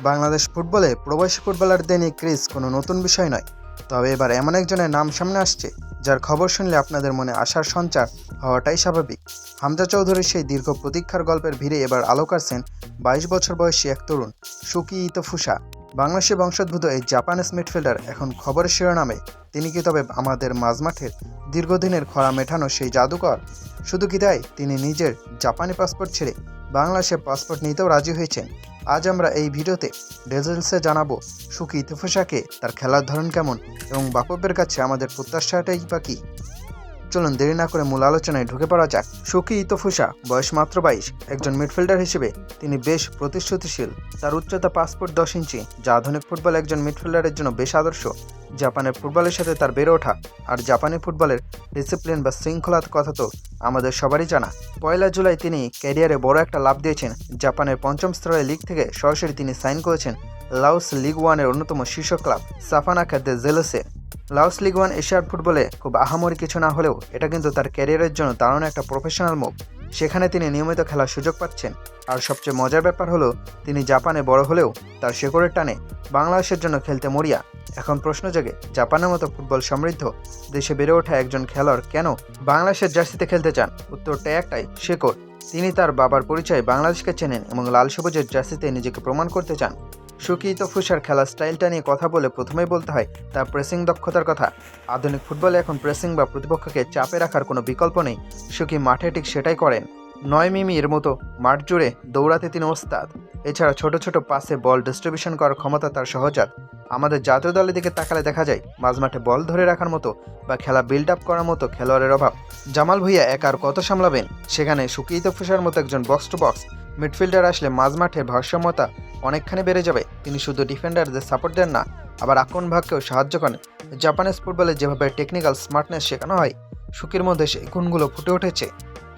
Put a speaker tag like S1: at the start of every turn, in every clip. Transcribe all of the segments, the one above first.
S1: বাংলাদেশ ফুটবলে প্রবাসী ফুটবলারদের নিয়ে ক্রেজ কোনো নতুন বিষয় নয়। তবে এবার এমন একজনের নাম সামনে আসছে যার খবর শুনলে আপনাদের মনে আশার সঞ্চার হওয়াটাই স্বাভাবিক। হামজা চৌধুরীর সেই দীর্ঘ প্রতীক্ষার গল্পের ভিড়ে এবার আলো কাটছেন 22 বছর বয়সী এক তরুণ শুকি ইতোফুসা। বাংলাদেশি বংশোদ্ভূত এই জাপানিজ মিডফিল্ডার এখন খবরের শিরোনামে। তিনি কি তবে আমাদের মাঝমাঠের দীর্ঘদিনের খরা মেটানো সেই জাদুকর? শুধু কি তাই, তিনি নিজের জাপানি পাসপোর্ট ছেড়ে বাংলাদেশে পাসপোর্ট নিতেও রাজি হয়েছেন। আজ আমরা এই ভিডিওতে ডিটেলসে জানাবো শুকি ইতোফুসাকে, তার খেলার ধরন কেমন এবং বাফুফের কাছে আমাদের প্রত্যাশাটাই বা কী। চলুন দেরি না করে মূল আলোচনায় ঢুকে পড়া যাক। শুকি ইতোফুসা বয়স মাত্র 22। একজন মিডফিল্ডার হিসেবে তিনি বেশ প্রতিশ্রুতিশীল। তার উচ্চতা 5 ফুট 10 ইঞ্চি, যা আধুনিক ফুটবল একজন মিডফিল্ডারের জন্য বেশ আদর্শ। জাপানের ফুটবলের সাথে তার বেড়ে ওঠা আর জাপানি ফুটবলের ডিসিপ্লিন বা শৃঙ্খলার কথা তো আমাদের সবারই জানা। 1 জুলাই তিনি ক্যারিয়ারে বড় একটা লাভ দিয়েছেন। জাপানের 5ম স্তরের লিগ থেকে সরাসরি তিনি সাইন করেছেন লাওস লিগ 1-এর অন্যতম শীর্ষ ক্লাব সাফানাকা দে জেলোসে। লাওস লিগ 1 এশিয়ার ফুটবলে খুব আহামরি কিছু না হলেও এটা কিন্তু তার ক্যারিয়ারের জন্য দারুণ একটা প্রফেশনাল মুভ। সেখানে তিনি নিয়মিত খেলার সুযোগ পাচ্ছেন। আর সবচেয়ে মজার ব্যাপার হলো, তিনি জাপানে বড় হলেও তার শেকড়ের টানে বাংলাদেশের জন্য খেলতে মরিয়া। এখন প্রশ্ন জাগে, জাপানের মতো ফুটবল সমৃদ্ধ দেশে বেড়ে ওঠা একজন খেলোয়াড় কেন বাংলাদেশের জার্সিতে খেলতে চান? উত্তরটা একটাই, শেকড়। তিনি তার বাবার পরিচয়ে বাংলাদেশকে চেনেন এবং লাল সবুজের জার্সিতে নিজেকে প্রমাণ করতে চান। শুকি ইতোফুসার খেলার স্টাইলটা নিয়ে কথা বলে প্রথমেই বলতে হয় তার প্রেসিং দক্ষতার কথা। আধুনিক ফুটবলে এখন প্রেসিং বা প্রতিপক্ষকে চাপে রাখার কোনো বিকল্প নেই। শুকি মাঠে ঠিক সেটাই করেন। 9 মিমির মতো মাঠ জুড়ে দৌড়াতে তিনি ওস্তাদ। এছাড়া ছোট ছোট পাসে বল ডিস্ট্রিবিউশন করার ক্ষমতা তার সহজাত। আমাদের জাতীয় দলের দিকে তাকালে দেখা যায় মাঝমাঠে বল ধরে রাখার মতো বা খেলা বিল্ড আপ করার মতো খেলোয়াড়ের অভাব। জামাল ভুঁইয়া একার কত সামলাবেন? সেখানে শুকি ইতোফুসার মতো একজন বক্স টু বক্স মিডফিল্ডার আসলে মাঝমাঠের ভারসাম্যতা অনেকখানি বেড়ে যাবে। তিনি শুধু ডিফেন্ডারদের সাপোর্ট দেন না, আবার আক্রমণ ভাগকেও সাহায্য করেন। জাপানিজ ফুটবলে যেভাবে টেকনিক্যাল স্মার্টনেস শেখানো হয়, শুকির মধ্যে সেই গুণগুলো ফুটে উঠেছে।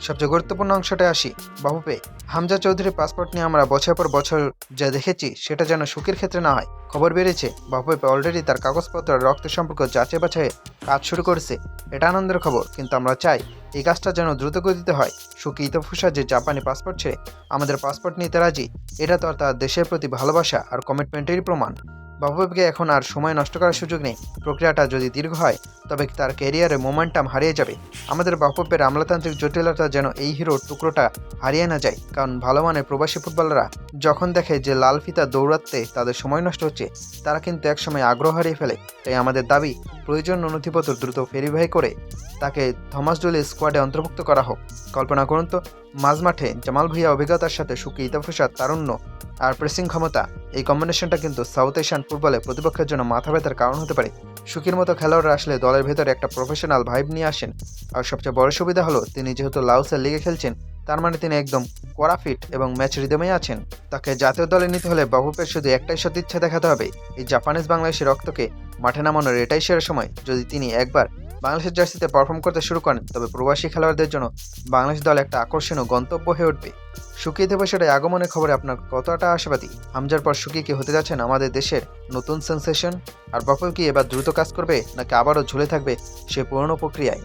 S1: সবচেয়ে গুরুত্বপূর্ণ অংশটা আসি বাফুফে। হামজা চৌধুরীর পাসপোর্ট নিয়ে আমরা বছর পর বছর যা দেখেছি সেটা যেন শুকির ক্ষেত্রে না হয়। খবর বেরিয়েছে বাফুফে অলরেডি তার কাগজপত্র রক্ত সম্পর্ক যাচাই বাছাই কাজ শুরু করেছে। এটা আনন্দের খবর, কিন্তু আমরা চাই এই কাজটা যেন দ্রুত গতিতে হয়। শুকি ইতোফুসা যে জাপানি পাসপোর্ট ছেড়ে আমাদের পাসপোর্ট নিতে রাজি, এটা তো আর তার দেশের প্রতি ভালোবাসা আর কমিটমেন্টেরই প্রমাণ। বাফুফেকে এখন আর সময় নষ্ট করার সুযোগ নেই। প্রক্রিয়াটা যদি দীর্ঘ হয় তবে তার ক্যারিয়ারে মোমেন্টাম হারিয়ে যাবে। আমাদের বাফুফের আমলাতান্ত্রিক জটিলতা যেন এই হিরোর টুকরোটা হারিয়ে না যায়। কারণ ভালো মানের প্রবাসী ফুটবলাররা যখন দেখে যে লাল ফিতা দৌড়াতে তাদের সময় নষ্ট হচ্ছে, তারা কিন্তু একসময় আগ্রহ হারিয়ে ফেলে। তাই আমাদের দাবি, প্রয়োজন নথিপত্র দ্রুত ভেরিফাই করে তাকে থমাস ডুলি স্কোয়াডে অন্তর্ভুক্ত করা হোক। কল্পনা করুন তো, মাঝমাঠে জামাল ভুঁইয়া অভিজ্ঞতার সাথে শুকি ইতোফুসার তারুণ্য আর প্রেসিং ক্ষমতা, এই কম্বিনেশনটা কিন্তু সাউথ এশিয়ান ফুটবলে প্রতিপক্ষের জন্য মাথা ব্যথার কারণ হতে পারে। শুকির মতো খেলোয়াড়রা আসলে দলের ভেতরে একটা প্রফেশনাল ভাইব নিয়ে আসেন। আর সবচেয়ে বড় সুবিধা হলো, তিনি যেহেতু লাওসের লিগে খেলছেন, তার মানে তিনি একদম কড়া ফিট এবং ম্যাচ রিদমেই আছেন। তাকে জাতীয় দলে নিতে হলে বাফুফের শুধু একটাই সদিচ্ছা দেখাতে হবে, এই জাপানিজ বাংলাদেশি রক্তকে মাঠে নামানোর এটাই সেরা সময়। যদি তিনি একবার বাংলাদেশের জার্সিতে পারফর্ম করতে শুরু করেন, তবে প্রবাসী খেলোয়াড়দের জন্য বাংলাদেশ দল একটা আকর্ষণীয় গন্তব্য হয়ে উঠবে। শুকি ইতোফুসার আগমনের খবরে আপনার কতটা আশাবাদী? হামজার পর শুকি কি হতে যাচ্ছেন আমাদের দেশের নতুন সেন্সেশন? আর বাফুফে কি এবার দ্রুত কাজ করবে, নাকি আবারও ঝুলে থাকবে সে পুরনো প্রক্রিয়ায়?